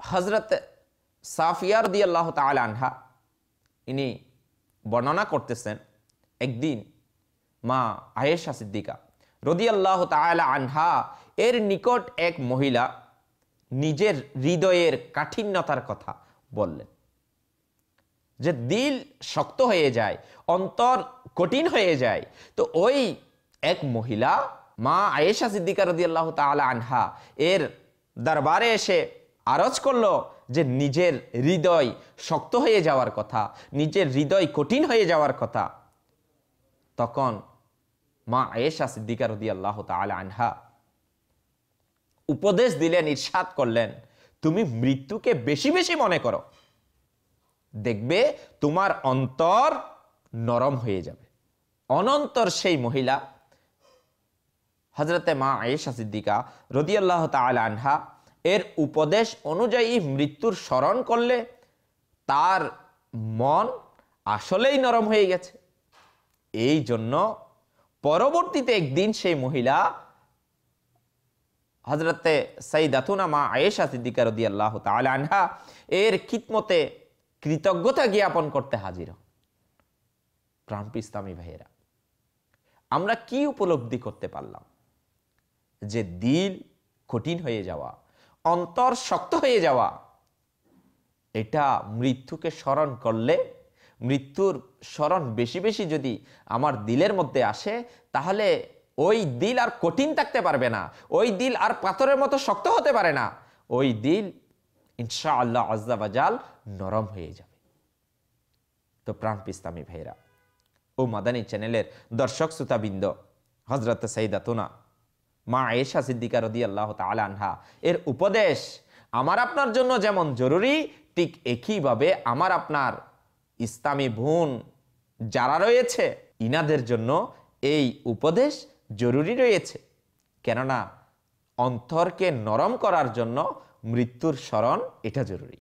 হজরত সাফিয়া রাদিয়াল্লাহু তাআলা আনহা ইনি বর্ণনা করতেছেন, একদিন মা আয়েশা সিদ্দিকা রাদিয়াল্লাহু তাআলা আনহা এর নিকট এক মহিলা নিজের হৃদয়ের কাঠিন্যতার কথা বললেন, যে দিল শক্ত হয়ে যায়, অন্তর কঠিন হয়ে যায়। তো ওই এক মহিলা মা আয়েশা সিদ্দিকা রাদিয়াল্লাহু তাআলা আনহা এর দরবারে এসে আরজ করলো যে নিজের হৃদয় শক্ত হয়ে যাওয়ার কথা, নিজের হৃদয় কঠিন হয়ে যাওয়ার কথা। তখন মা আয়েশা সিদ্দিকা রাদিয়াল্লাহু তাআলা আনহা উপদেশ দিলেন, ইরশাদ করলেন, তুমি মৃত্যুকে বেশি বেশি মনে করো, দেখবে তোমার অন্তর নরম হয়ে যাবে। অনন্তর সেই মহিলা হযরতে মা আয়েশা সিদ্দিকা রাদিয়াল্লাহু তাআলা আনহা এর উপদেশ অনুযায়ী মৃত্যুর স্মরণ করলে তার মন আসলেই নরম হয়ে গেছে। এই জন্য পরবর্তীতে একদিন সেই মহিলা হযরতে সাইয়্যিদাতুনা মা আয়েশা সিদ্দিকা রাদিয়াল্লাহু তাআলা আনহা এর খিদমতে কৃতজ্ঞতা জ্ঞাপন করতে হাজির হন। প্রাণপ্রিয় ইসলামী ভাইয়েরা, আমরা কি উপলব্ধি করতে পারলাম? যে দিল কঠিন হয়ে যাওয়া, অন্তর শক্ত হয়ে যাওয়া, এটা মৃত্যুকে স্মরণ করলে, মৃত্যুর স্মরণ বেশি বেশি যদি আমার দিলের মধ্যে আসে, তাহলে ওই দিল আর কঠিন থাকতে পারবে না, ওই দিল আর পাথরের মতো শক্ত হতে পারে না, ওই দিল ইনশাআল্লাহ আজ্জা ওয়া জাল নরম হয়ে যাবে। তো প্রাণপ্রিয় ইসলামী ভাইয়েরা ও মাদানী চ্যানেলের দর্শক শ্রোতাবৃন্দ, হযরত সাইয়্যিদাতুনা মা আয়েশা সিদ্দিকা রাদিয়াল্লাহু তাআলা আনহা এর উপদেশ আমার আপনার জন্য যেমন জরুরি, ঠিক একইভাবে আমার আপনার ইসলামী বোন যারা রয়েছে ইনাদের জন্য এই উপদেশ জরুরি রয়েছে। কেননা অন্তরকে নরম করার জন্য মৃত্যুর স্মরণ এটা জরুরি।